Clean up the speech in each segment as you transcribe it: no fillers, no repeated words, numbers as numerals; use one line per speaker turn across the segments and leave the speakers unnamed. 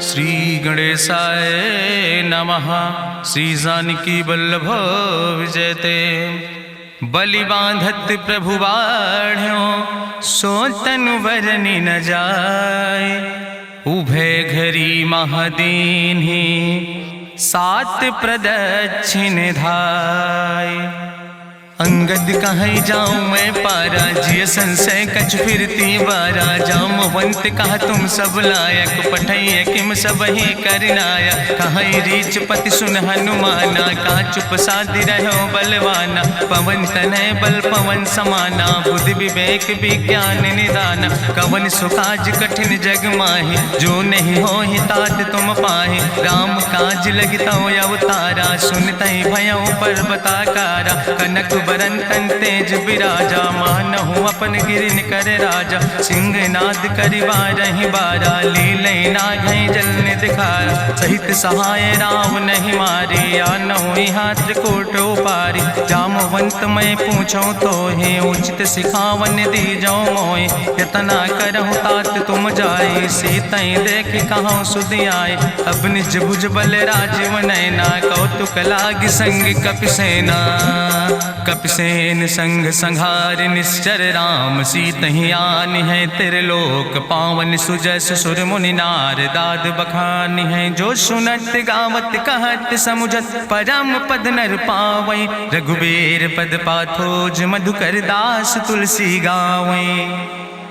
श्री गणेशाय नमः। श्री जानकी वल्लभ विजयते। बलि बांधत प्रभु बाढ़ो सो तनु बरनि न जाय। उभय घरी महादीन्हि सात प्रदक्षिण धाय। अंगद कहीं जाऊं मैं पारा जिय संशय कछ फिरती बारा। जामवंत कहा तुम सब लायक पठैय किम सब ही करनाया। कहीं रीच पति सुन हनुमाना का चुप साधि रहो बलवाना। पवन तनय बल पवन समाना बुद्धि विवेक विज्ञान निदाना। कवन सुकाज कठिन जग माहि जो नहीं हो ही तात तुम पाहि। राम काज लगता अवतारा सुनतहि भयउ पर्वताकारा। कनक बरन तन तेज बिराजा मानहु अपन गिरिन कर राजा। सिंह नाद करिवा रही बारा लीलय नागै जल दिखारा। सहित सहाय राम नहीं मारे आनहु यहाँ त्रिकोट उपारी। जामवंत मैं पूछो तो हे उचित सिखावन दी जाओ मोय। यतना करहु तात तुम जाए सीतई देख कहूँ सुधि आए। अब निज भुज बल राजीव नैना कौतुक लाग संग कपिसेना। कपिसेन संग संहार निश्चर राम सीतहि आनि है त्रिलोक पावन। सुजस सुर मुनि नार दाद बखानि है। जो सुनत गावत कहत समुझत परम पद नर पावै। रघुबीर पद पाथोज मधुकर दास तुलसी गावै।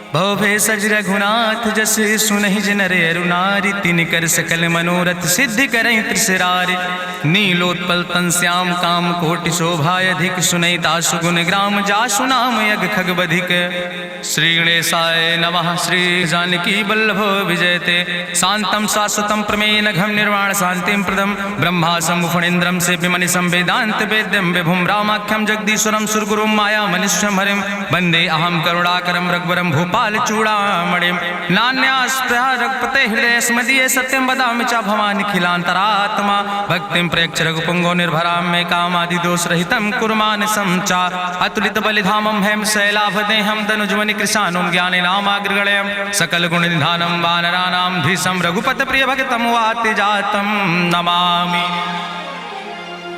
भवे सज रघुनाथ जस सुनहि जनर अरुनारि। तिन कर सकल मनोरथ सिद्धि करहि त्रिसरारि। नीलोत्पल तन श्याम काम कोटि शोभाय अधिक। सुनहि तासु गुण ग्राम जासु नाम यज्ञ खग बधिक। श्री गणेशाय नमः। श्री जानकी वल्लभ विजयते। शांतम शाश्वतम प्रमेय घम निर्वाण शांतिम प्रदम। ब्रह्मा शंभु फणीन्द्रम सेव्य मनिषं वेदांत वेद्यम विभुम रामाख्यम जगदीश्वरम सुरगुरुम माया मनिष्यम हरिम। वंदे अहम करुणाकरम रघुवरम भूपाल चूड़ामणिम। नान्यास्पृहा रघुपते हृदय स्मदीये सत्यम वदामि च भवानि खिलांतरात्मा। भक्तिम प्रयच्छ रघुपुंगो निर्भराम मे कामादि दोष रहितम कुर्मानसं च। अतुलित बलिधामम हेम शैलाभदेहम दनुजवनि कृशानुम ज्ञाने नामाग्रगणयम। सकल गुण निधानम वानराणाम धीशम रघुपत प्रिय भक्तम वाति जातम नमामि।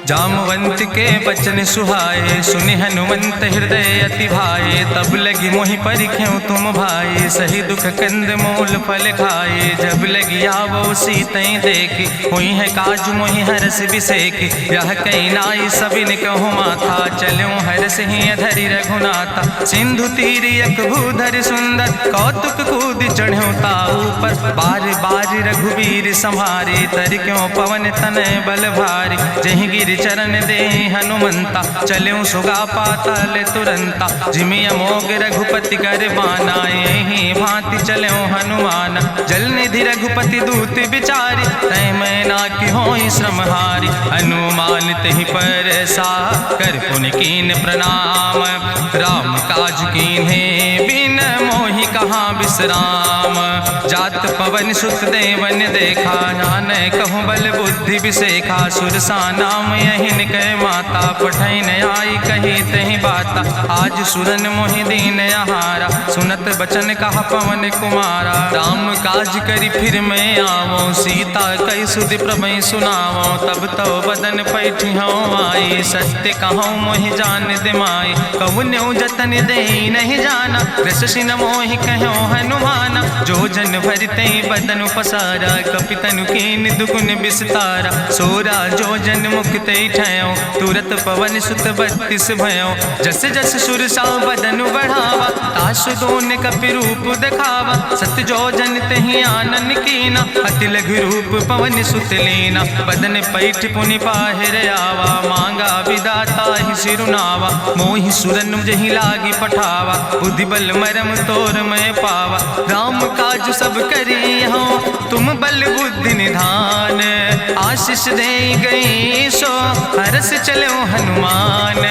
जामवंत के बचन सुहाए सुनि हनुमंत हृदय अति भाए। तब लगी मोहि परिख्यउ तुम भाई सही दुख कंद मूल फल खाए। जब लगी आवो सीतई देखी हुई है काज मोहि हरस बिसेकी। यह कई नाई सबिन कहु माथा चलो हरस ही धरि रघुनाथा। सिंधु तीर यक भूधर सुंदर कौतुक कूद चढ़ो ताऊ पर। बार बार रघुबीर संहारे तर क्यों पवन तनय बल भारी। जहि गिर चरण दे हनुमंता चल्यों सुगा पाताल तुरंता। जिमि अमोघ रघुपति कर बाना यही भांति चल्यों हनुमान। जल निधि रघुपति दूत बिचारी तय मैना की होई श्रमहारी। हनुमान तहि पर सा कर पुनि कीन प्रणाम। राम काज कीन्हे बिन मोहि कहाँ विश्राम। जात पवन सुत देवन देखा नान कहूँ बल बुद्धि विसेखा। सुरसा नाम यही कह माता पठैन आई कही तही बाता। आज सुरन मोहि दीन आहारा सुनत बचन कहा पवन कुमारा। राम काज करी फिर मैं आवो सीता कई सुधि प्रभु सुनावो। तब तो बदन पैठी हूँ आई सत्य कहूँ मोहि जान दिमाई। कहुन्यु जतन दे नहीं जाना कृष्ण मोहि कहो हनुमाना। जो जन भरते बदन पसारा कपितनु कीन दुगुन विस्तारा। सोरा जो जन मुक्त ठयो तुरत पवन सुत 32 भयो। जस जस सुरसा बदन बढ़ावा तासु दोन कपि रूप दिखावा। सत जो जन तहि आनन कीना अति लघु रूप पवन सुत लीना। बदन पैठ पुनि पाहिर आवा मांगा विदाता ही सिरुनावा। मोहि सुरन जहि लागी पठावा बुद्धि बल मरम तोर मैं पावा। राम काज सब करी हो तुम बल बुद्धि निधान। आशीष दे गई सो हरस चलो हनुमान।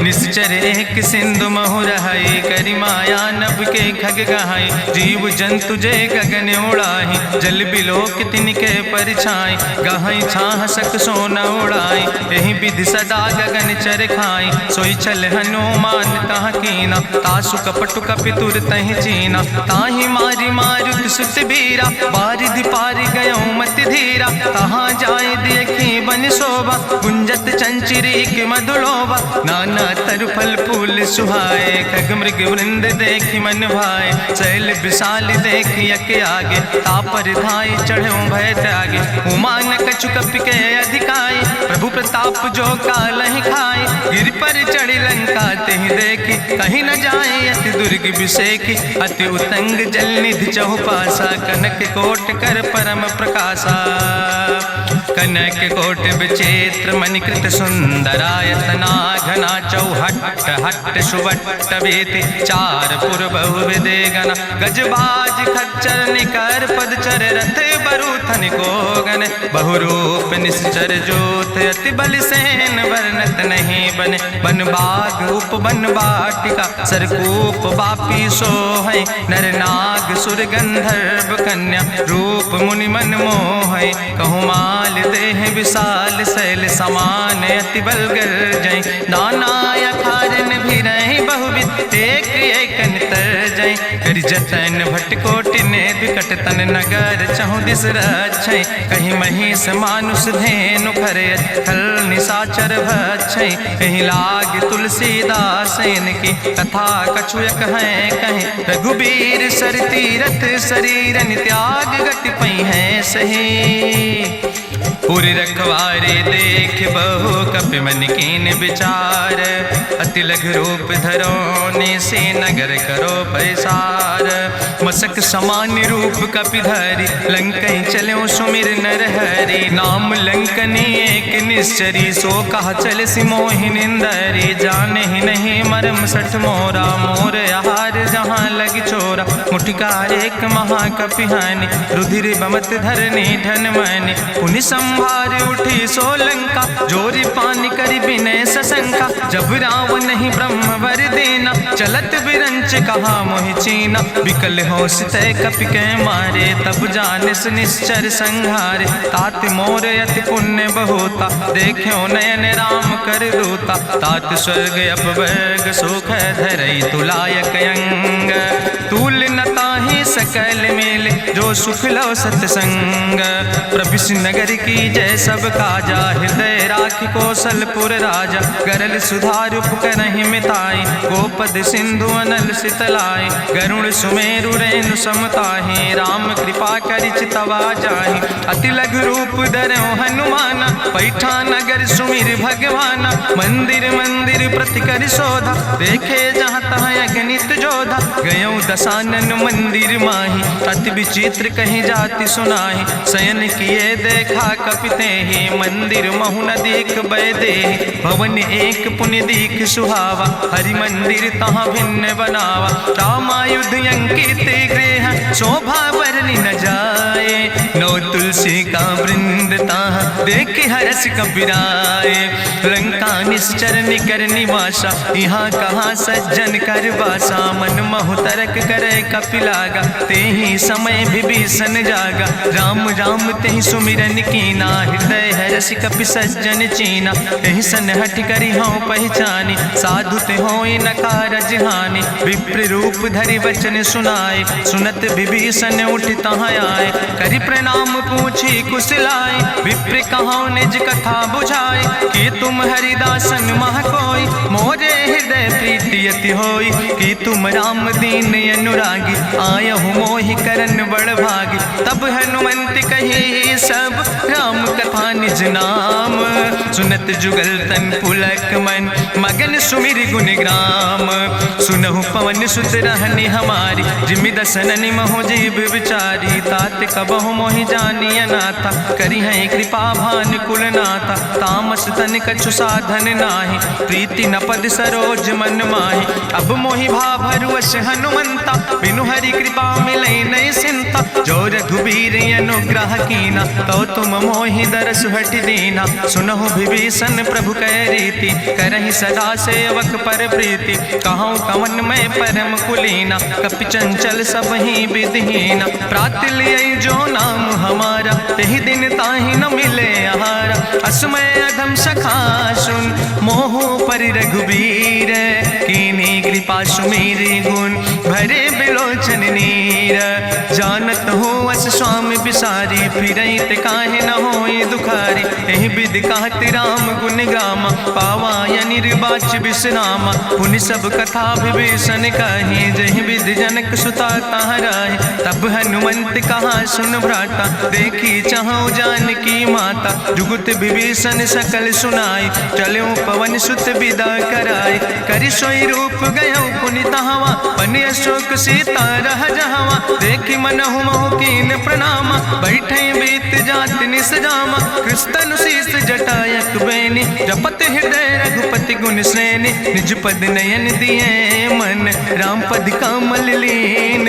निश्चर एक सिंधु महु रहाई, करी माया नभ के खग गहाई। जीव जंतु जय गगन उड़ाई, जल बिलोक तिनके परछाई। गहाई छाह सक सोन उड़ाई, यही विधि सदा गगन चर खाई। सोई चल हनुमान तह कीना, तासु कपटु कपितुर तहि चीना। ताहि मारी मारुत सुत बीरा, बारिधि पारि गयो मति धीरा। तहाँ जाय देखी बन शोभा, गुंजत चंचिरीक मधुलोभा। नाना तरु फल फूल सुहाए, खग मृग वृंद देखी मन भाए। शैल विशाल देखी यके आगे, तापर धाय चढ़ो भय त्यागे। उमान कछु कपि के अधिकाई, प्रभु प्रताप जो कालहि खाई। गिर पर चढ़ी लंका तेहि देखी, कहीं न जाए अति दुर्ग विषेखी। अति उतंग जल निधि चहुपासा, कनक कोट कर परम प्रकाशा। कनक कोट विचित्र मणिकृत सुंदरायतना, घना चौहट्ट हट्ट सुवट्ट वेति। चार पुर बहु विदे गना, गजबाज खच्चर निकर पदचर। रथ बरूथन को गन, बहुरूप निश्चर जोत। अति बल सेन वर्णत नहीं बने, बन बाग उपवन वाटिका। सरकूप बापी सोहै, नर नाग सुर गंधर्व कन्या। रूप मुनि मन मोहै, कहूँ माल देह विशाल। शैल समान अति बलगर जय, नाना अखारन भी रही बहुविध। एक एक अंतर जय, करि जतन भटकोटि ने विकट तन नगर। चहु दिस रक्षै, कहीं महिष मानुष धेनु खरे। खल निशाचर भक्षै, कहीं लाग तुलसीदास इनकी। कथा कछुयक है कहीं, रघुबीर सर तीरथ शरीरन त्याग। गति पई है सही, पुरि रखवारे देख बहु कपि मन कीन विचार। अति लघु रूप धरो निसे नगर करो पैसार। मसक समान रूप कपि धरि, लंकई चलो सुमिर नर हरि। नाम लंकनी एक निश्चरी, सो कहा चल सिमोहि निंदरी। जाने ही नहीं मरम सठ मोरा, मोर आहार जहाँ लग चोरा। मुठिका एक महाकपि हानि, रुधिर बमत धरनी धन मानि। पुनि संभार उठी सोलंका, जोरी पानी करी विनय सशंका। जब रावण नहीं ब्रह्म वर देना, चलत विरंच कहा मोहि चीना। विकल होश तय कपि के मारे, तब जानिस निश्चर संहारे। तात मोर अति पुण्य बहुता, देखो नयन राम कर दूता। तात स्वर्ग अपवर्ग सुख धरई, तुलायक अंग। तूल न ताहि सकल मेल, जो सुख लो सतसंग। प्रभिस नगर की जय सब काजा, हृदय राखि कौशलपुर राजा। गरल सुधार करहि मिताई, गोपद सिंधु अनल सितलाई। गरुण सुमेरु रेणु समताहि, राम कृपा करि चितवा जाहि। अति लघु रूप धरौ हनुमाना, पैठा नगर सुमिर भगवाना। मंदिर मंदिर प्रति कर शोधा, देखे जहाँ तहाँ अगणित जोधा। गयो दशानन मंदिर माही, अति विचित्र कहीं जाति सुनाही। शयन किए देखा कपिते ही, मंदिर महु न दीख बैदे। भवन एक पुण्य दीख सुहावा, हरि मंदिर तहाँ भिन्न बनावा। रामायुध अंकित गृह, शोभा बरनी न जाए। नौ तुलसी का वृंद तहाँ, देख हरस कबीराए। लंका निश्चर निकर निवासा, यहाँ कहाँ सज्जन कर वासा। मन महु तरक करे कपिलागा, तेहि समय विभीषण जागा। राम राम तेहि सुमिरन कीना, हृदय हरसि कपि सज्जन चीना। एहि सन हठ करि हऊँ पहचानी, साधु ते होई न कारज हानि। विप्र रूप धरि वचन सुनाए, सुनत विभीषण उठ तहाँ आए। करि प्रणाम पूछी कुशलाए, विप्र कहौं निज कथा बुझाए। कि तुम हरिदासन मह कोई, मोरे हृदय प्रीति अति होई। कि तुम राम दीन अनुरागी, आयहु मोहि करन बड़ भागी। तब हनुमंत कही सब, राम कथा निज नाम। सुनत जुगल तन पुलक मन, मगन सुमिर गुण ग्राम। सुनहु पवन सुत रहनी हमारी, जिमि दसननि महु जीव विचारी। तात कबहु मोहि जानी अनाथा, करी है कृपा भान कुल नाथा। तामस तन कछु साधन नाही, प्रीति न पद सरोज मन माही। अब मोहि भाभरुवश हनुमंता, बिनु हरि कृपा मिलै नहीं सिंता। जो रघुबीर अनुग्रह कीना, तो तुम मोहि तरस हट दीना। सुनहु विभीषण प्रभु कै रीति, करहि सदा सेवक पर प्रीति। कहूँ कवन में परम कुलीना, कपि चंचल सब ही विधिहीना। प्रात लिय जो नाम हमारा, तेहि दिन ताहि न मिले आहारा। असमय अधम सखा सुन, मोहु परि रघुबीर। कीन्ही कृपा सुमेरि गुण, भरे बिलोचन नीर। जानत हो अस स्वामी बिसारी, फिरहि ते काहे न होई दुखारी। एहि विधि कहत राम गुण गामा, पावा या निर्वाच विश्रामा। पुनि सब कथा विभीषण कही, जहि विधि जनक सुता कहाँ राहि। तब हनुमंत कहा सुन भ्राता, देखी चाहु जानकी माता। जुगुत विभीषण सकल सुनाई, चलो पवन सुत विदा कराई। करि सोई रूप गयो पुनि तहवा, बनि अशोक सीता रह जहवा। देखी मनहु मोह कीन प्रणामा, बैठे बीत जात निस जामा। कृष्ण शीस जटायक बेनी, जपत हृदय रघुपति गुण श्रेणी। निज पद नयन दिए मन, राम पद कमल लीन।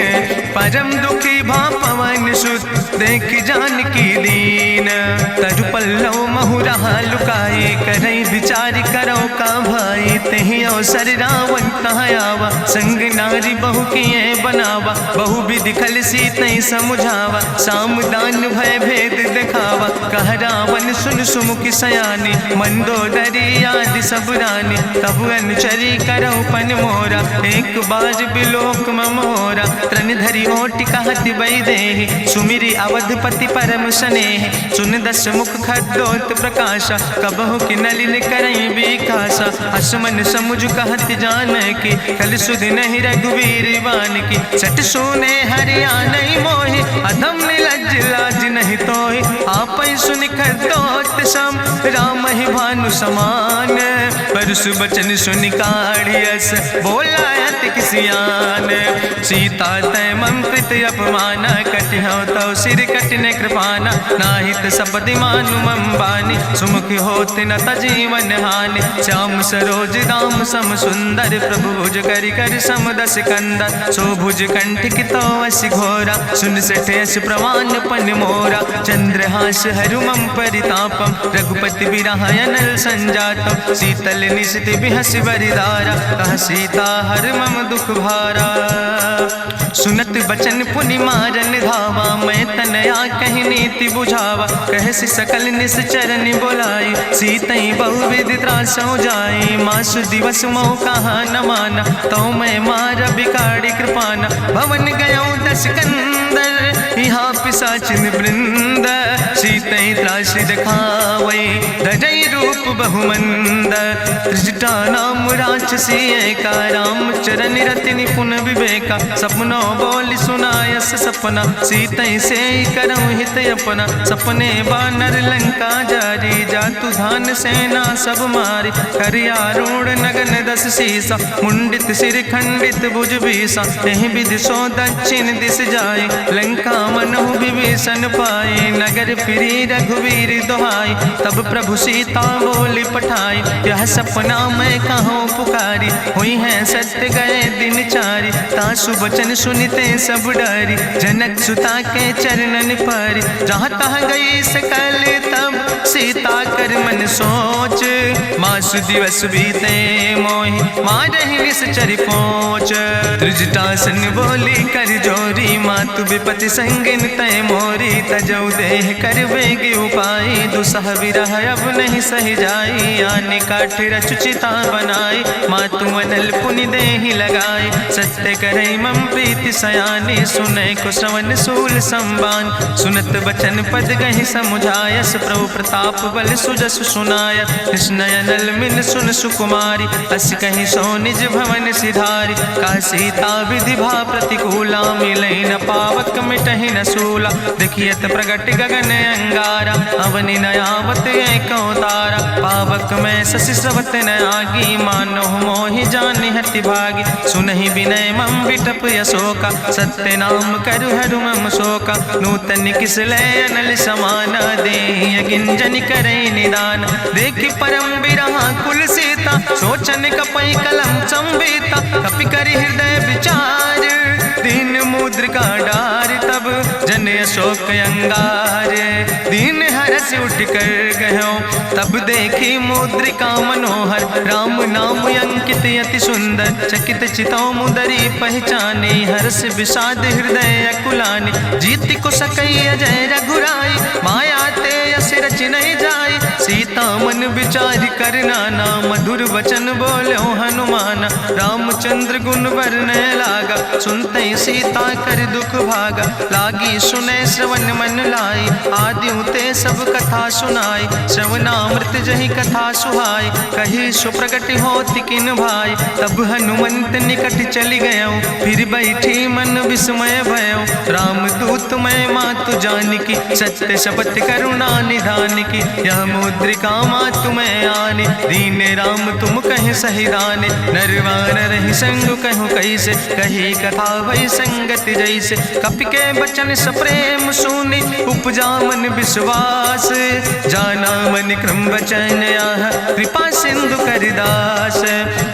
परम दुखी भा पवन सुत, देख जानकी दीन। तरु पल्लव महु रहा लुकाई, करई विचार करो का भाई। तेहि अवसर रावण तहाँ आवा, संग नारी बहु किए बनावा। बहु विधि खल सीतहि समुझावा, साम दान भय भेद दिखावा। कह रावण सुन सुमुखि सयानी, मंदोदरी आदि सब रानी। तब अनुचरी करहु पन मोरा, एक बाज बिलोक ममोरा। तृण धरि ओटि कहत वैदेही, सुमिरि अवधपति परम स्नेह। सुन दस मुख खद्योत प्रकाशा, कबहु कि नलिन करई विकासा। असमन समुझ कहत जानकी, कल सुधि नहीं रघुवीर बान की। सट सुने हरिया नहीं मोहि, अधम निलज्ज लाज नहीं तोहि। आपै सुनि खद्योत सम, राम ही भानु समान। परसु बचन सुनि काढ़ियस, बोला अति किसियान। सीता तै मम कृत अपमान, कटिहौ तौ सिर कटिन कृपाना। नाहित सपदि मानु मम बानी, सुमुख होत न तजीवन हानि। श्याम सरोज राम सम सुंदर, प्रभु भुज करि कर सम दस कंदर। सो भुज कंठ की तो अस घोरा, सुन सठेस प्रमाण पन मोरा। चंद्रहास हरु मम परितापम, रघुपति बिरहायनल संजातम। शीतल निशित बिहस बरिदारा, कह सीता हर मम दुख भारा। सुनत बचन पुनि मारन धावा, मैं तनया कहि नीति बुझावा। कहसि सकल निश्चरन बोलाई, सीतई बहुविधि त्रासौ जाई। मासु दिवस मोह कहा न माना, तो मैं मार बिकाड़ी कृपाना। भवन गयो दस कंदर, यहाँ पिशाचिन वृंद। सीतई त्रास दिखावै, धजई रूप बहुमंद। त्रिजटा नाम राक्षसी एका, राम चरण रति निपुण विवेका। सपनो बोल सुनायस सपना, सीतई से करऊँ हित अपना। सपने बानर लंका जारी, जातु धान सेना सब मारी। करियारूढ़ नगन दस सीसा, मुंडित सिर खंडित भुज बीसा। एहि विधि सो दक्षिण दिस जाए, लंका मनहु विभीषण पाए। नगर फिरी रघुवीर दुहाई, तब प्रभु सीता बोली पठाई। यह सपना मैं कहूँ पुकारी, हुई है सत्य गए दिन चारी। तासु वचन सुनिते सब डरी, जनक सुता के चरणन पर। जहाँ तहाँ गई सकल तब, सीता कर मन सोच। मासु दिवस बीते मोहि, मारहि निश्चर पहुँच। त्रिजटासन बोली कर जोरी, मातु विपति संगिन तय मोरी। तजौ देह कर वेग उपाय, दुसह विरह अब नहीं सही जाई। आने काठ रचुचिता बनाई, मातु अनल पुनि देहि लगाई। सत्य करई मम प्रीति सयानी, सुनै को श्रवण सूल संबान। सुनत बचन पद गहि समुझायस, प्रभु प्रताप बल सुजस सुनाय। कृष्णयनल मिल सुन सुकुमारी, अस कहि सो निज भवन सिधारी। का सीता विधि भा प्रतिकूला, मिलै न पावक मिटहि न सूला। देखियत प्रगट गगन अंगारा, अवनि न आवत एको तारा। पावक में शशि स्रवत न आगी, मानो मोहि जानि हति भागी। सुनहि विनय मम विटप यशोका, सत्य नाम करु हरु मम शोका। नूतन किस लय अनल समाना, देहि अगिंजन करई निदान। देखि परम बिरहा कुल सीता, सोचन कपई कलम संवेता। कपि करि हृदय विचार, दीन मुद्रिका डार। तब जन अशोक अंगारे, दीन हरस उठ कर गयो। तब देखी मुद्रिका मनोहर, राम नाम अंकित अति सुंदर। चकित चितौ मुदरी पहचाने, हर्ष विषाद हृदय अकुलानी। जीत को सकई अजय रघुराई, माया ते यस रच नहीं जाई। सीता मन विचार करना ना, मधुर वचन बोलो हनुमान। रामचंद्र गुण वर्णय लागा, सुनते सीता कर दुख भागा। लागी सुने श्रवण मन लाई, आदिउ ते सब कथा सुनाई। श्रवणामृत जहि कथा सुहाई, कही सुप्रगट होति किन भाई। तब हनुमंत निकट चली गयो, फिर बैठी मन विस्मय भयो। रामदूत मैं मातु जानकी, सत्य शपथ करुणा निधान की। यह मुद्रिका मातु मैं आने, दीन राम तुम कहे सही दाने। नरवान रही संग कहूँ कैसे, कही कथा वही संगत जैसे। कपि के बचन सप्रेम सुनी, उपजा मन विश्वास। जाना मन क्रम वचन आह, कृपा सिंधु करिदास।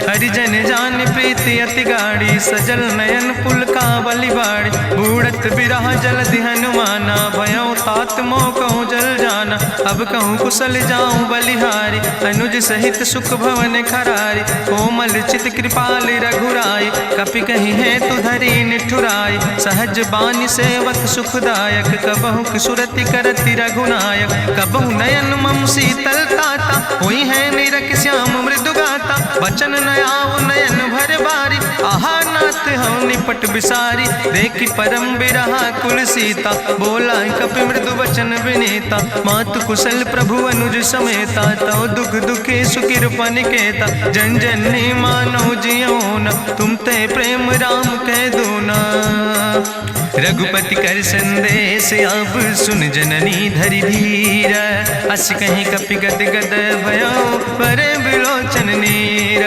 हरिजन जान प्रीति अति गाढ़ी, सजल नयन पुलकावली बाड़ी। बूढ़त बिरह जलधि हनुमाना, भयो तात मोह कहूँ जल जाना। अब कहूँ कुशल जाऊँ बलिहारी, अनुज सहित सुख भवन खरारी। कोमल चित कृपाल रघुराई, कपि कही है तु धरी निठुराई। सहज बानी सेवक सुखदायक, कबहु किशुरति करति रघुनायक। कबहु नयन मम शीतल ताता, हुई है निरख श्याम मृदु गाता। बचन नयाव नयन भर बारी, आहा नाथ हम निपट बिसारी। देखी परम बिरहा कुल सीता, बोला कपि मृदु वचन विनीता। मातु कुशल प्रभु अनुज समेता, तव दुख दुखी सुकृपा निकेता। जन जननी मानो जियो न, तुम ते प्रेम राम कह दो ना। रघुपति कर संदेश अब सुन जननी धरि धीर। अस कहीं कपि गद गद भयो, परे बिलोचन नीर।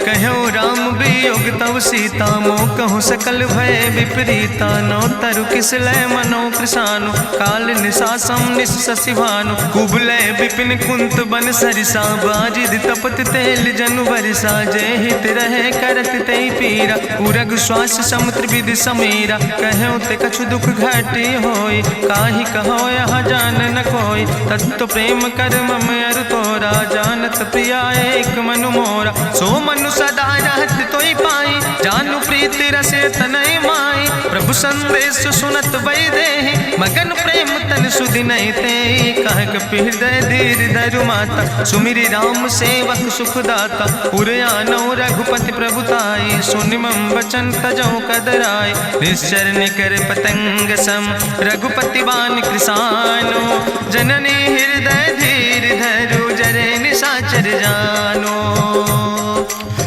कहो राम वियोग तव सीता, मोह कहूँ सकल भय विपरीता। नौ तरु किस लय मनो कृशानु, काल निशासम निशि भानु। कुबलय विपिन कुंत बन सरिसा, बाजिद तपत तेल जनु बरिसा। जय हित रहे करत ते पीरा, उरग श्वास समुद्र विधि समीरा। कहो ते कछु दुख घाटी होई, काहि कहो यहाँ जान न कोई। तत्व प्रेम कर मम अरु तोरा, जानत प्रिया एक मनु मोरा। सो मनु सदा रहत तोई पाई, जानु प्रीति रसे तनय माई। प्रभु संदेश सुनत वै देहि, मगन प्रेम तन सुधि नहीं ते। कह कपि हृदय धीर धरु माता, सुमिरि राम सेवक सुख दाता। उरयानो रघुपति प्रभुताई, सुनि मम वचन तजौ कदराई। निश्चर निकर पतंग सम, रघुपति बान कृसानो। जननी हृदय धीर धरु, जरे निशाचर जानो।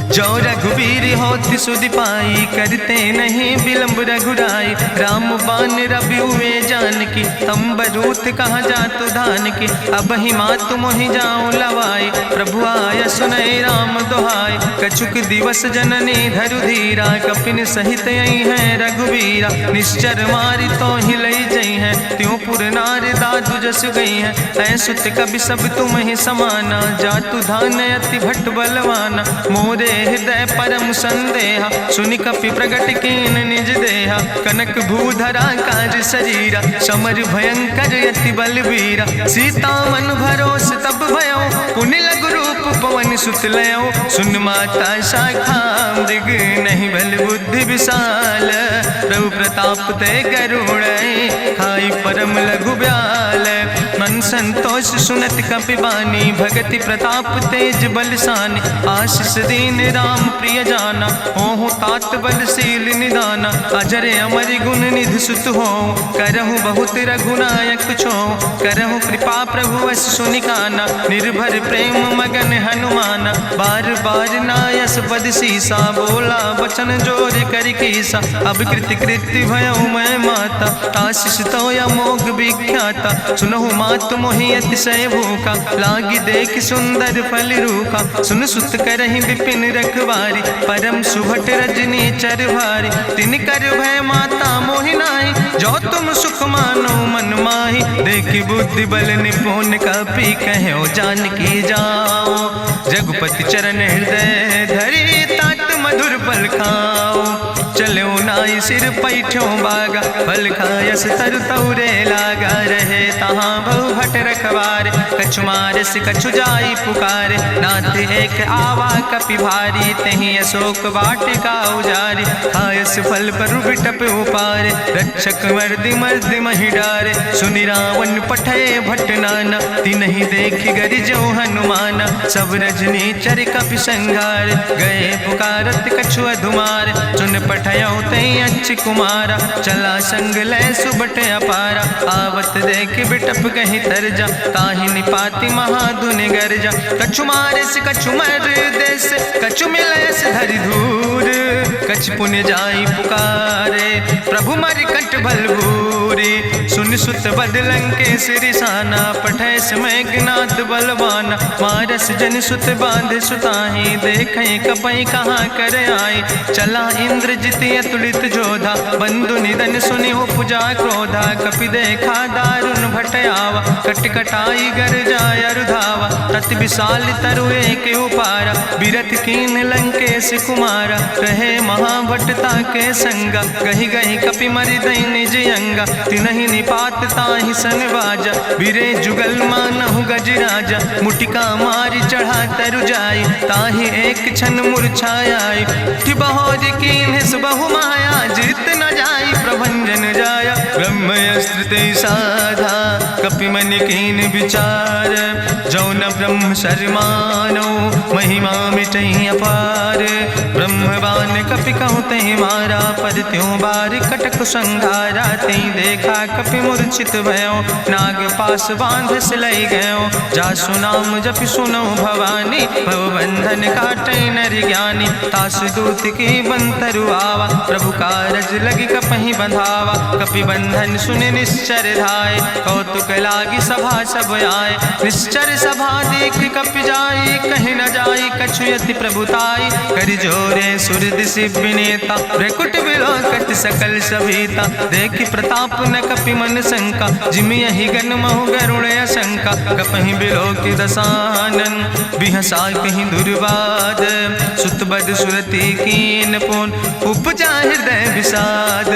जो रघुबीर होति सुधि पाई, करते नहीं विलम्ब रघुराई। राम बान रवि हुए जानकी, अम्बरूथ कहाँ जातु धान की। अब ही मातु मोहि जाऊँ लवाई, प्रभु आय सुनय राम दुहाई। कछुक दिवस जननी धरु धीरा, कपिन सहित यही है रघुबीरा। निश्चर मारी तो ही लई जई है, त्यों पुर नार दादु जस गई है। ऐसुत कवि सब तुम ही समाना, जातु धान अति भट बलवाना। मोरे हृदय परम संदेहा, सुनि कपि प्रगट कीन निज देहा। कनक भूधरा काज शरीरा, समर भयंकर यति बलबीरा। सीता मन भरोस तब भयो, पुनि लघु रूप पवन सुत लयो। सुन माता शाखा मृग, नहीं बल बुद्धि विशाल। प्रभु प्रताप ते करुणै, खाई परम लघु ब्याल। मन संतोष सुनत कपि बानी, भगति प्रताप तेज बलसानी। आशीष दीन राम प्रिय जाना, ओहु तात बलशील निदाना। अजर अमर गुण निधि सुत हो, करहु बहुत रघुनायक छो। करहु कृपा प्रभु अस सुनिकाना, निर्भर प्रेम मगन हनुमाना। बार बार नायस पद सीसा, बोला वचन जोर कर कीसा। अब कृति कृति भयो मैं माता, आशीष तो अमोघ विख्याता। सुनहु मात मोहि अतिशय भूखा, लागी देख सुंदर फल रूखा। सुन सुत करहि विपिन रखवारी, परम सुभट रजनी चर भारी। तिन कर भय माता मोहि नाहि, जो तुम सुख मानो मन माहि। देखि बुद्धि बल निपुण कपि कहो जानकी जाओ। रघुपति चरण हृदय धरि, तात मधुर पल खाओ। चलो नाई सिर पैठों बागा, फल खायस तरु तौरे लागा, रहे तहाँ बहु भट रखवार, कछु मारस कछु जाई पुकारे, नाथ एक आवा कपि भारी, तहीं अशोक वाटिका उजारी, खायस फल पर बिटप उपारे, रक्षक मर्दि मर्दि महि डारे, सुनि रावण पठे भट नाना, तिन्हि देखि गरिजो हनुमाना, सब रजनी चर कपि संघार, गए पुकारत कछु अधुमार, सुन पठयो तई अच्छ कुमारा, चला संग लय सुबट अपारा, आवत देख बिटप कहीं तरजा, ताहि निपाति महाधुनि गर्जा, कछु मारिस कछु मर देस, कछु मिलस धरि धूर, कछ पुण्य जाई पुकारे, प्रभु मरि कंठ बलभूरी, सुन सुत बदलं के सिरिसाना, पठै समय ज्ञात बलवाना, मारस जन सुत बांध सुताही, देखें कपई कहाँ कर आई, चला इंद्रजित अतुलित जोधा, बंधु निधन सुनि उपजा क्रोधा, कपि देखा दारुण भटयावा, कट कटाई गर जाय रुधावा, तत विशाल तरु एक उपारा, बिरथ कीन लंकेश कुमारा, रहे महाभटता के संगा, गहि गहि कपि मरि दई निज अंगा, तिनहि निपात ताहि सन बाजा, बिरे जुगल मानहु गजराजा, मुटिका मारि चढ़ा तरु जाई, ताहि एक क्षण मूर्छाई, उठि बहोर कीन्ह सुबहु माया, जीत न जाई प्रभंजन जाया, ब्रह्मस्त्र ते साधा, कपि मन कीन विचार, जो न ब्रह्म शर्मानो, महिमा मिटई अपार, ब्रह्मवान कपि कहु तहि मारा, पद त्यों बार कटक संघारा, तई देखा कपि मूर्छित भयो, नाग पास बांध सिलई गयो, जासु नाम जपि सुनो भवानी, भव बंधन काटै नर ज्ञानी, तास दूत की बंतरु आवा, प्रभु कारज लगी कपहि बंधावा, कपि बंधन सुनि निश्चर धाय, कौतुक लागी सभा सब आए, निश्चर सभा देख कपि जाई, कहीं न जाई कछु यति प्रभुताई, करि जोरे सुर दिसि विनेता, भ्रकुट विलोकत सकल सभीता, देखि प्रताप न कपि मन शंका, जिमि यहि गन महु गरुण असंका, कपहि बिलोकि दसानन, बिहसा कहीं दुर्वाद, सुत बद सुरति कीन पुन, उपजा हृदय विषाद,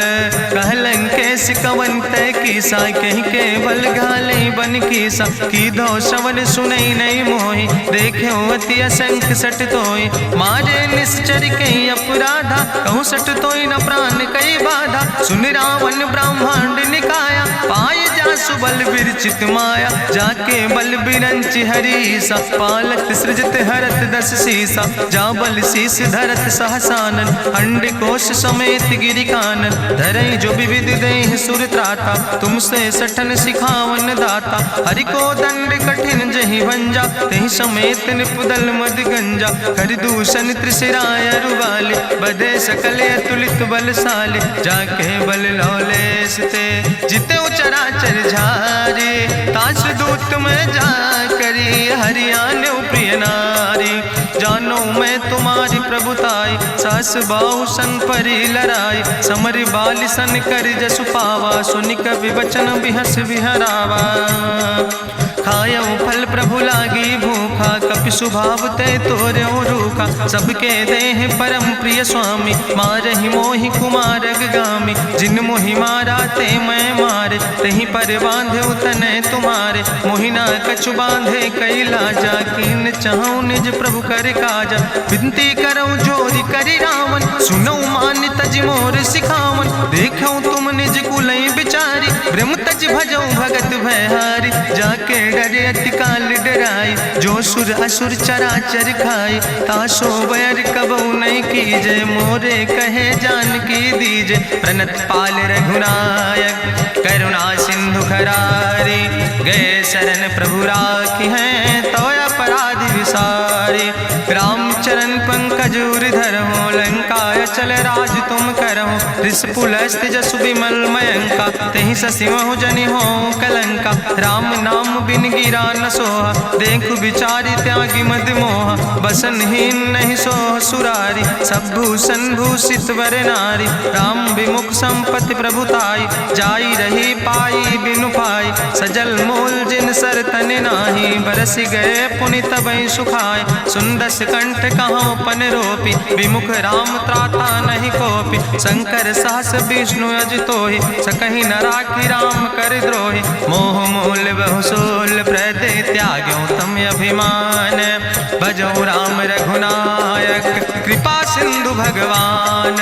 कहलन केस कवन तय कीसा, कहीं केवल घाले बन कीसा, कीधो श्रवण सुनई नहीं मोहि, देख्यो अति असंख सट तोय, मारे निश्चर कई अपराधा, कहूँ सट तोय न प्राण कई बाधा, सुन रावण ब्रह्मांड निकाया, पाय जासु बल विरचित माया, जाके बल बिरंच हरीसा, पालत सृजत हरत दस सीसा, जा बल शीस धरत सहसानन, अंड कोश समेत गिरि कानन, धरई जो विविध देह सुर त्राता, तुमसे सठन सिखावन दाता, हरि को दंड कठिन जहि भंजा, तहि समेत निपुदल मद गंजा, कर दूषण त्रिशिराय रुवाले, बदे सकल अतुलित बलशाले, जाके बल लौलेस ते, जिते चराचर झारे, तास दूत में जा करी, हरियाण प्रिय नारी, जानो मैं तुम्हारी प्रभुताई, सास बाहु सन परी लड़ाई, समर बाल सन कर जसु पावा, सुनि कवि वचन बिहस बिहरावा, खायो फल प्रभु लागी भूखा, कपि स्वभाव ते तोर्यो रूखा, सबके देह परम प्रिय स्वामी, मारहि मोहि कुमार गामी, जिन मोहि मारा ते मैं मारे, तहीं पर बांधे तने तुम्हारे, मोहिना कछु बांधे कई लाजा, कीन चाहूं निज प्रभु कर काजा, विनती करऊं जोरी करि रावण, सुनऊ मान तज मोर सिखावन, देखऊं तुम निज कुलई बिचारी, ब्रह्म तज भजऊं भगत भयहारी, जाके डरे अति काल डराई, जो सुर असुर चराचर खाई, तासो बैर कबऊ नहीं कीजे, मोरे कहे जान की दीजे, प्रणत पाल रघुनायक करुणा सिंधु खरारी, गए शरण प्रभु राखी हैं तो अपराध विसारी, रामचरण पंकज उर्धर हो, लंकाय चल राज तुम करहो, ऋषपुलस्त जसु विमल मयंका, तहि ससिमहु जनि हो कलंका, राम नाम बिन गिरा न सोहा, देखु विचारि त्यागी मद मोहा, बसनहीन नहीं सोह सुरारी, सब भूषण भूषित वर नारी, राम विमुख संपत्ति प्रभुताई, जाई रही पाई बिनु पाई, सजल मूल जिन सर तन नाही, बरस गए पुनि तबहि सुखाय। सुंदस कंठ कहूँ पन रोपी, विमुख राम त्राता नहीं कोपी। शंकर सहस विष्णु अजितोहि, सकहि न राखी राम कर द्रोहि। मोह मूल बहुसूल प्रदे त्याग्यों तम अभिमान। भजौ राम रघुनायक कृपा सिंधु भगवान।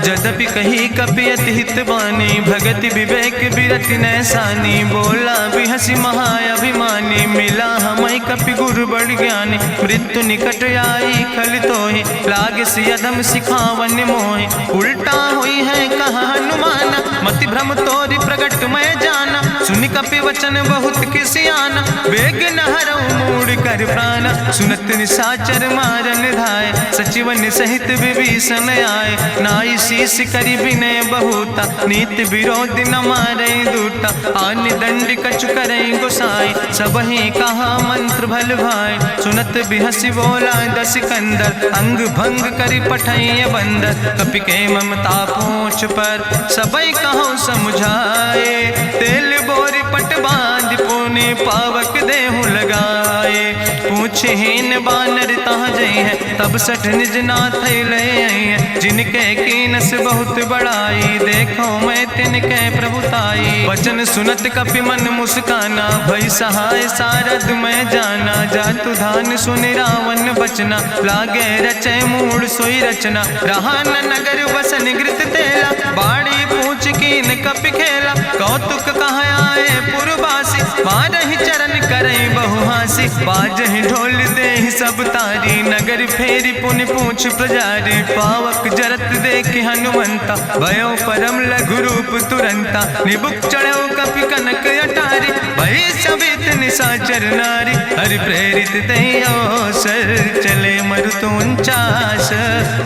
यद्यपि कही कपि अति हित बानी, भगति विवेक बिरति नैसानी। बोला बिहसी महाअभिमानी, मिला हमई कपि गुरु बड़ ज्ञानी। मृत्यु निकट आई खल तोहि, लागे सियधम सिखावन मोहि। उल्टा हुई है कहा हनुमान, मति भ्रम तोरि प्रगट मैं जाना। सुनि कपि वचन बहुत किसियाना, बेग न हरऊ मूढ़ कर प्राण। सुनत निशाचर मारन धाय, सचिवन सहित विभीषण आए। नाई शीस करि विनय बहुता, नीति विरोध न मारै दूता। आन दंड कछु करै गोसाई, सबहि कहा मंत्र भल भाई। सुनत बिहसी बोला दस कंदर, अंग भंग करि पठैय बंदर। कपि के ममता पूछ पर, सबई कहो समुझाए। तेल बोरी पट बांध पुनि पावक देहु लगाए। पूछहीन बानर तहाँ जई है, तब सठ निज नाथ ले आई है। जिनके कीनस बहुत बड़ाई, देखो मैं तिनके प्रभुताई। वचन सुनत कपि मन मुस्काना, भई सहाय सारद मैं जाना। जातु धान सुनि रावण बचना, लागे रचय मूढ़ सोई रचना। रहा न नगर बसन घृत तेला, बाड़ी पूछ कीन कपि खेला। कौतुक कहाँ आए पुरबासी, मारहि चरण करई बहुहासी। बाजहि ढोल देहि सब तारी, नगर फेरी पुनि पूछ प्रजारी। पावक जरत देखि हनुमंता, भयो परम लघु रूप तुरंता। निबुक चढ़ो कपि कनक अटारी, भई सवित निशाचर नारी। हरि प्रेरित तहि अवसर, चले मरुत 49।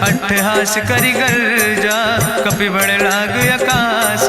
अट्ठहास करि गर्जा, कपि बड़ लाग आकाश।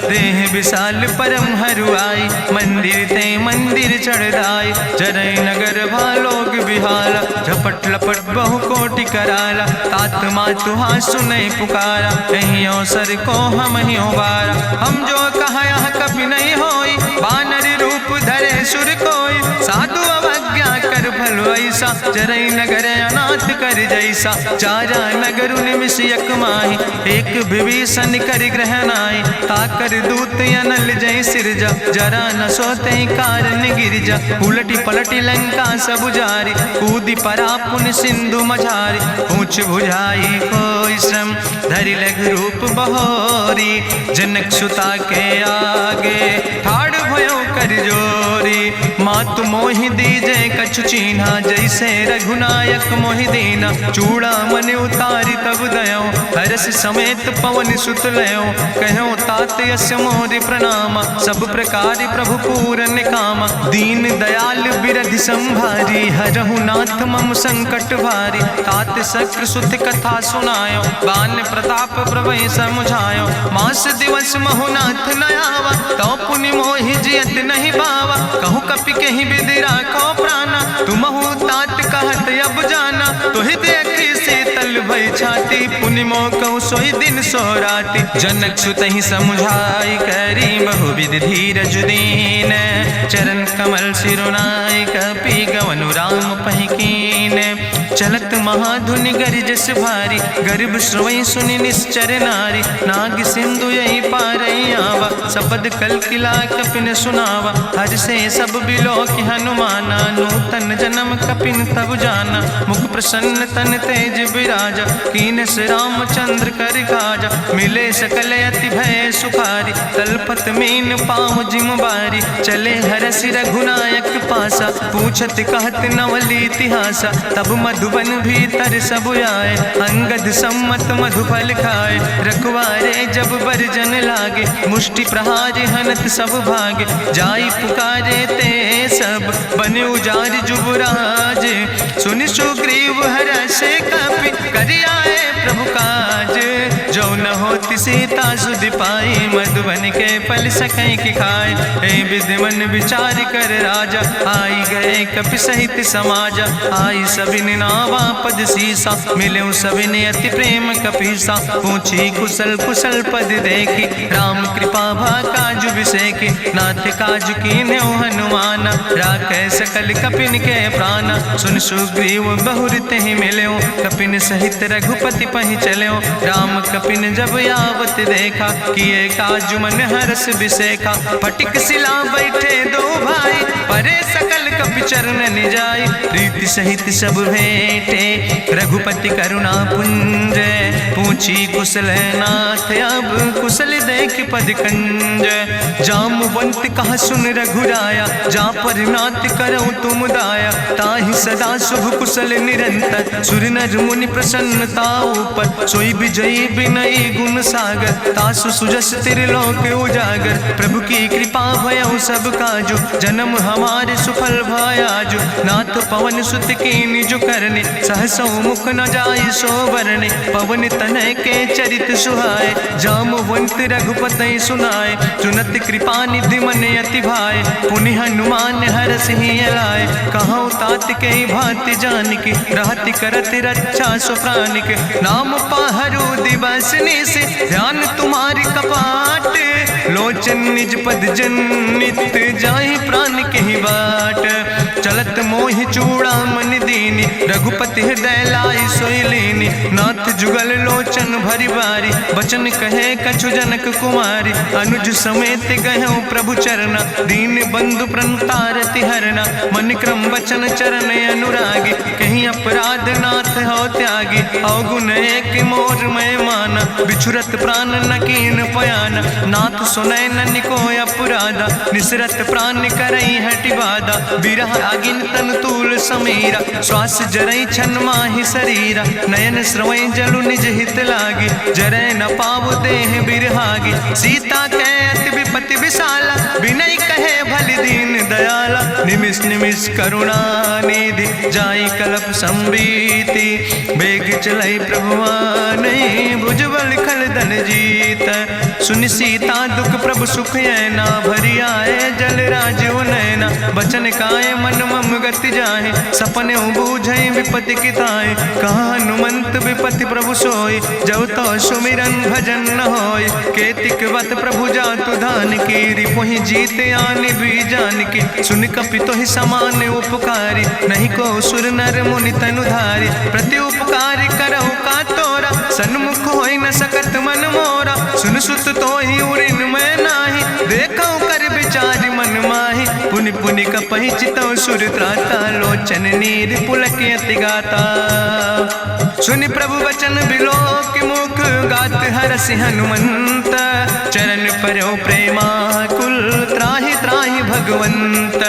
देह विशाल परम हरुआई, मंदिर ते मंदिर चढ़ाई। जरै नगर भालोग बिहाला, झपट लपट बहु कोटि कराला। तात मातुहा सुनै पुकारा, कहीं अवसर को हम ही बारा। हम जो कहा यह कपि नहीं होई, बानर रूप धरे सुर कोई। साधु अवज्ञा कर भल ऐसा, जरै नगर अनाथ कर जैसा। चारा नगर निमिष यक माही, एक विभीषण कर ग्रह नाई। ताकर दूत अनल जय सिरजा, जरा न सोते कारण गिरजा। उलटी पलटी लंका सब जारी, कूदी परा पुन सिंधु मझारी। पूछ बुझाई कोई श्रम, धरि लघु रूप बहोरी। जनक सुता के आगे, ठाड़ भयो कर जोरी। मातु मोहि दीजे कछु चीन्हा, जैसे रघुनायक मोहि दीना। चूड़ा मन उतारी तब दयो, हरस समेत पवन सुत लयो। कहो तात यस मोरि प्रणामा, सब प्रकार प्रभु पूरन कामा। दीन दयाल बिरधि संभारी, हरहु नाथ मम संकट भारी। तात शक्र सुत कथा सुनायो, बान प्रताप प्रभय समुझायो। मास दिवस महु नाथ न आवा, तो पुनि मोहि जियत नहीं बावा। कहु कपि कहि विधि राखो प्राणा, तुमहु तात कहत अब जाना। तोहि देखी शीतल भई छाती, पुनि मोह कहु सोई दिन सोराती। जनक सुतहि समुझाई, करी बहुविधि धीरज दीन। चरण कमल सिरुनाई, कपि गवनु राम पहि कीन। चलत महाधुनि गरिजस भारी, गर्भ श्रोई सुनि निश्चर नारी। नाग सिंधु यही पारई आवा, सबद कल किला कपिन सुनावा। हर से सब बिलो कि हनुमाना, नूतन जन्म कपिन तब जाना। मुख प्रसन्न तन तेज विराजा, कीनस रामचंद्र कर काजा। मिले सकल अति भय सुखारी, तलपत मीन पाँव जिम बारी। चले हरसि रघुनायक पासा, पूछत कहत नवल इतिहासा। तब मधुबन भीतर सब आए, अंगद सम्मत मधुफल खाए। रखवारे जब बरजन लागे, मुष्टि प्रहार हनत सब भागे। जाई पुकारे ते सब, बन उजार जुबराज। सुनि सुग्रीव हरषे कपि, करि आए प्रभु काज। जो न होति सीता सुधि पाई, मधुबन के फल सकैं की खाए। हे विधि मन विचार कर राजा, आई गए कपि सहित समाजा। आई सबिन नावा पद सीसा, मिले सबिन अति प्रेम कपीसा। पूछी कुशल कुशल पद देखी, राम कृपा भा काज विसेकी। नाथ काज कीन्हे हनुमान, राखे सकल कपिन के प्राण। सुन सुग्रीव बहुर तेहि मिल्यो, कपिन सहित रघुपति पहि चल्यो। राम कपिन जब आवत देखा, किए काज मन हरस बिसेखा। फटिक सिला बैठे दो भाई, परे सकल कपि चरण जाई। प्रीति सहित सब भेंटे, रघुपति करुणा पुंज। पूछी कुशल नाथ, अब कुशल देख पद कंज। जामवंत कहा सुन रघुराया, जा पर नाथ करऊं तुम दाया। ताहि सदा शुभ कुशल निरंतर, सुर नर मुनि प्रसन्नता ऊपर। सोई विजयी विनयी गुण सागर, तासु सुजस त्रिलोक उजागर। प्रभु की कृपा भयउ सब काजु, जन्म हमारे सुफल भयाजु। नाथ पवन सुत की निज करने, सहसौ मुख न जाय सो बरने। पवन तनय के चरित सुहाए, जामवंत रघुपति सुनाए। चुनत कृपा निधि मन अति भाए, पुनि हनुमान हरष ही लाए। कहौं तात के भांति जानकी, रहति करत रक्षा सो प्राण के। नाम पाहरु दिवस निस, ध्यान तुम्हारी कपाट। लोचन निज पद जनित, जाहि प्राण के ही बाट। चलत मोहि चूड़ामन दीनी, रघुपति हृदय लाई सोई लीनी। नाथ जुगल लोचन भरि बारी, बचन कहे कछु जनक कुमारी। अनुज समेत गहु प्रभु चरना, दीन बंधु प्रणतारति हरना। मन क्रम वचन चरण अनुरागी, कहीं अपराध नाथ हो त्यागी। अवगुण एक मोर मैं माना, बिछुरत प्राण न कीन पयाना। नाथ सुनय नन को अपराधा, निसरत प्राण करई हटि बाधा। बिरह आगिन तन तूल समीरा, श्वास जरई छन माहि शरीरा। नयन श्रवै जलु निज हित लागी, जरै न पाव देह बिरहागी। सीता के अति विपति विशाला, विनय कहे भलि दीन दयाला। निमिष निमिष करुणा निधि, जाई कलप संबीति। बेग चलई प्रभुवानई, भुजबल खल धन जीत। सुनि सीता दुख प्रभु सुख ऐना, भरि आए जल राज नैना। बचन काए मन मम गति जाहे, सपने बूझई विपति किताए। कहा हनुमंत विपति प्रभु सोई, जब तो सुमिरन भजन न होय। केतिक वत प्रभु जातु धान की, रिपुहि जीत आनि भी जान की। सुन कपि तोहि समान उपकारी, नहीं को सुर नर मुनि तनुधारी। प्रति उपकार करहु का तोरा, सन्मुख होई न सकत मन मोरा। सुन सुत तोहि उरिन मैं नाही, देखौ कर विचार मन माहि। पुनि पुनि कपहि चितौ सुर त्राता, लोचन नीर पुलक अति गाता। सुनि प्रभु वचन बिलोक मुख, गात हरसि हनुमंत। चरण पर्यो प्रेमाकुल, त्राहि त्राहि भगवंत।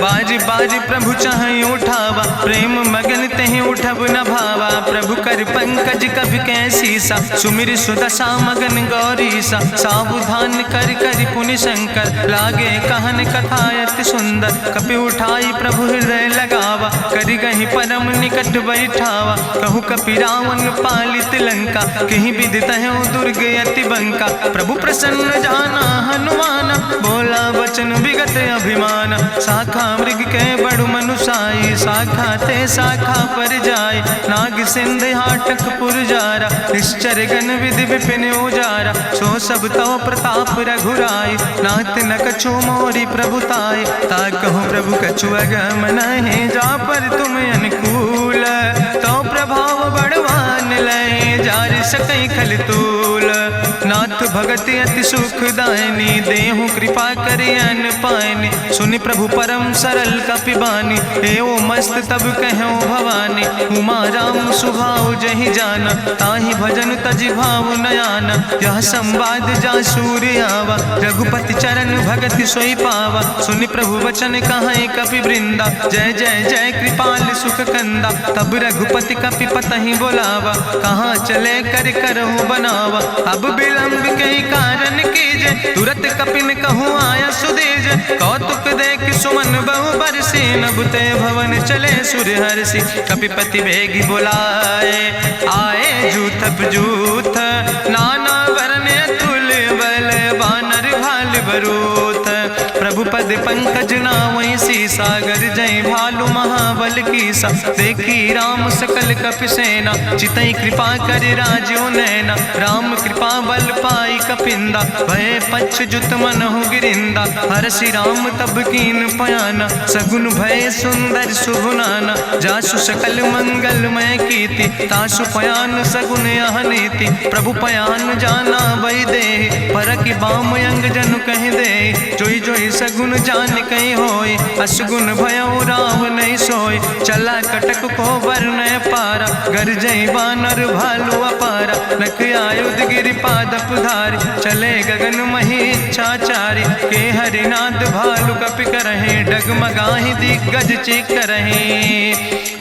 बाज बाज प्रभु चाहि उठावा, प्रेम मगन तेहि उठब न भावा। प्रभु कर पंकज कभि कैसीसा, सुमिर सुदशा मगन गौरीसा। सावधान कर कर पुनि शंकर, लागे कहन कथा अति सुंदर। कपि उठाई प्रभु हृदय लगावा, करि गहि परम निकट बैठावा। कहु कपि रावण पालित लंका, कहीं विधि तहु दुर्ग अति बंका। प्रभु प्रसन्न जाना हनुमाना, बोला वचन विगत अभिमान। शाखा मृग के बड़ु मनुसाई, शाखा ते शाखा पर जाय। नाग सिंध हाटक पुरजारा, निश्चर गण विधि विपिन उजारा। सो सब तव प्रताप रघुराई, नाथ न कछु मोरी प्रभुताई। ता कहूँ प्रभु कछु अगम नहीं, जा पर तुम अनुकूल। तो प्रभाव बड़वान लय, जार सकई खल तूल। नाथ भगति अति सुखदायनी, देहु कृपा करि अन पायनी। सुनि प्रभु परम सरल कपिबानी, एवो मस्त तब कहूँ भवानी। उमा राम सुभाव जहि जाना, ताहि भजन तजि भाव नयाना। यह संवाद जा सूर्य आवा, रघुपति चरण भगति सोई पावा। सुनि प्रभु वचन कहाई कपि वृंदा, जय जय जय कृपाल सुख कंदा। तब रघुपति कपि पतहि बोलावा, कहाँ चले कर करहु बनावा। अब विलंब के कारण कीजे, तुरत कपिन कहूँ आया सुदेज। कौतुक देख सुमन बहु बरसी, नभ ते भवन चले सुर हरसी। कपिपति वेगी बुलाए, आए जूथप जूथ, नाना वरण अतुल पद पंकज नावै सीसा, गर्जय भालु महाबल कीसा। देखी राम सकल कपि सेना, चितई कृपा कर राजो नैना। राम कृपा बल पाई कपिंदा, भय पक्ष जुत मनहु गिरिंदा। हरषि राम तब कीन पयाना, सगुन भय सुंदर शुभ नाना। जासु सकल मंगलमय कीर्ति, तासु पयान सगुन अहनीति। प्रभु पयान जाना वै दे, परकि बाम अंग जन कह दे। जोई जोई सगुन जान कहीं होय, असगुन भयो राव नहीं सोय। चला कटक को वर्ण पारा, गर्जय बानर भालु अपारा। नख आयुध गिरि पादप धारी, चले गगन मही इच्छाचारी। के हरिनाद भालु कपि करहि, डगमगाहि दिग्गज चिकरहि।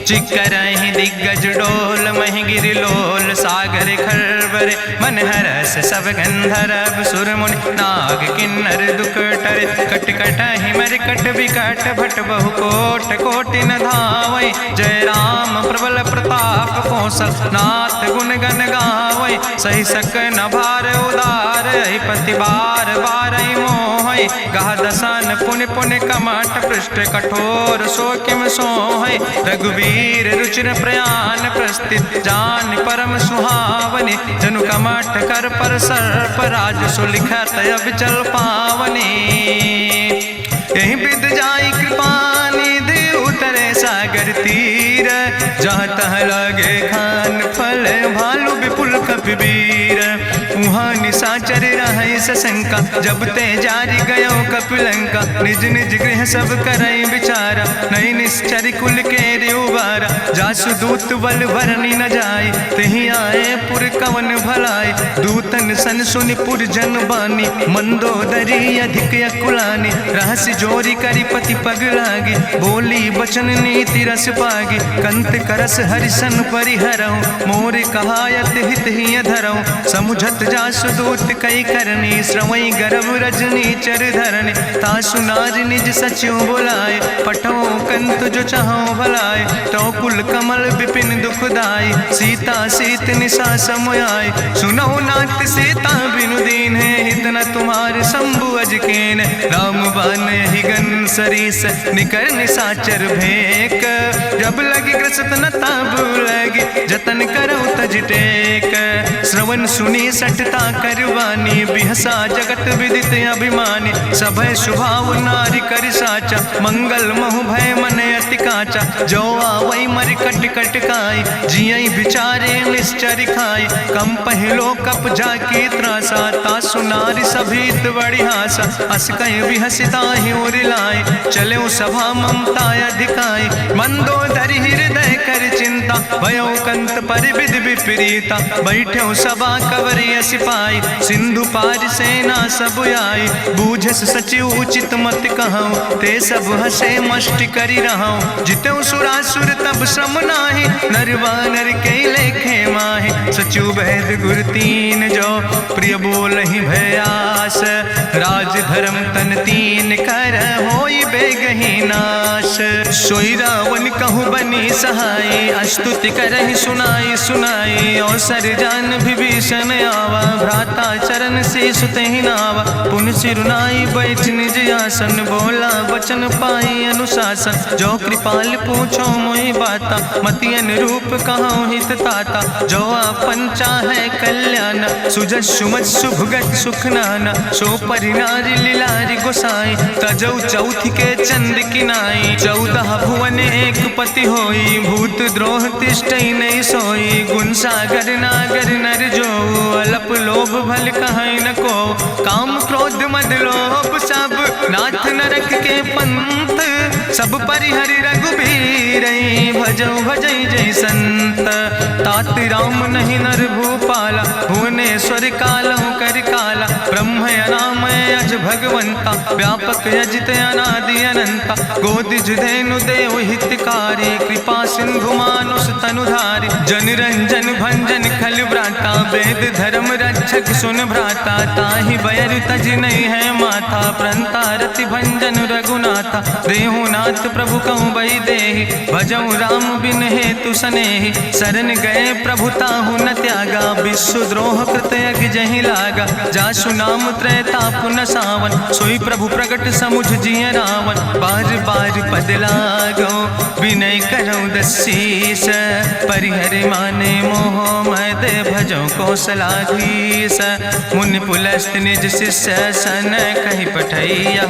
चिकरहि दिग्गज डोल, महि गिरि लोल। सागर खरबर मन हरस, सब गंधर्व सुर मुनि। नाग किन्नर दुख टरे, कट कटहि मरकट विकट। भट बहु कोट कोटि न धावै, जय राम प्रबल प्रताप कौशल। नाथ गुण गण गावै, सही सक न भार उदार। पति बार बार मोहै, गह दसन पुन पुन कमठ। पृष्ठ कठोर सो किम सोहै, रघुवीर रुचिर प्रयाण। प्रस्थित जान परम सुहावनी, जनु कमठ कर पर सर्प। राज सुलिखत अब चल पावनी, यही विद जाई कृपानी। दे उतरे सागर तीर, जहाँ तह लगे खान फल। भालु विपुल कपिवीर, उहाँ निशाचर रहै सशंका। जब ते जारी गयो कपिलंका, निज निज गृह सब करई विचारा। नहीं निश्चर कुल के रेउबारा, जासु दूत बल भरनी न जाय। तेहि आए पुर कवन भलाई, दूतन सन सुनि पुर जन बानी। मंदोदरी अधिक अकुलानी, रहस्य जोरी करि पति पग लागी। बोली बचन नीति रस पागी, कंत करस हरिसन परिहरऊँ। मोर कहायत हित ही धरऊँ, समुझत जासु दूत कई करनी। श्रवई गर्भ रजनी चर धरनी, तासु नारी निज सचिव बुलाए। पठो कंत जो चाहो भलाए, तो कुल कमल विपिन दुखदाई। सीता सीत निशा समयाय, सुनो नाथ सीता बिनु दीन है। हित न तुम्हारे शंभु अजकेन, राम बान ही गन सरीस। निकर निशाचर भेक, जब लगी ग्रसत न ताब लगी। जतन करो तज टेक, श्रवण सुनी सठता करवानी। बिहसा जगत विदित अभिमानी, सभय स्वभाव नारी कर साचा। मंगल महु भय मन अति काचा, जो आवै मर कट कट खाई। जियई बिचारे निश्चर खाई, कम पहलो कप जाकी त्रासा। तासु नारी सभीत बड़ी हासा, अस कह बिहसिता ही उरिलाए। चलो सभा ममता अधिकाई, मंदोदरी हृदय कर चिंता। भयो कंत पर विध विपरीता, बैठो सभा कवरिय सिपाही। सिंधु पार सेना सब आई, बूझस सचिव उचित मत कहूँ। ते सब हसे मष्ट करि रहूँ, जितऊ सुरासुर तब श्रम नाही। नरवानर के लेखे माहि, सचिव वैद गुर तीन जो। प्रिय बोलहि भयास, राज धर्म तन तीन कर। होई बेगहि नाश, सोई रावण कहूँ बनी सहाय। अस्तुति करहि सुनाई सुनाई, अवसर जान विभीषण आवा। भ्राता चरण से सुतहि नावा, पुन सिरुनाई बैठ निज आसन। बोला वचन पाई अनुशासन, जो कृपाल पूछो मोहि बाता। मति अनुरूप कहूँ हित ताता, जो आपन चाहे कल्याण। सुजस सुमत सुभगत सुख नाना, सो परिनारी लीलारी गोसाई। तजौ चौथ के चंद किनाई, 14 भुवन एक पति होई। भूत द्रोह तिष्ठई नहीं सोई, गुण सागर नागर नर जो। अलप लोभ भल कहीं न को, काम क्रोध मद लोभ सब। नाथ नरक के पंथ, सब परिहरि रघुबीर। भजो भजई जय संत, तात राम नहीं नर भूपाला। भुवनेश्वर कालहु कर काला, ब्रह्म अनामय अज भगवंता। व्यापक अजित अनादि अनंता, गोदिज धेनु देव हितकारी। कृपा सिंधु मानुष तनुधारी, जन रंजन भंजन खल व्राता। वेद धर्म रक्षक सुन भ्राता, ताहि बैर तज नहीं है माथा। प्रंता रति भंजन रघुनाथा, देहु नाथ नाथ प्रभु कहूँ बही देहि, भजऊँ राम बिन हेतु सनेहि। शरण गए प्रभु ताहु न त्यागा, विश्वद्रोह कृत यज्ञ जहि लागा। जासु नाम त्रैताप न सावन, सोई प्रभु प्रगट समुझ जिय रावण। बार बार पद लागो विनय करऊँ दसीस, परिहर माने मोह मद भजो कौशलाधीश। मुनि पुलस्त निज शिष्य सन कहि पठैया।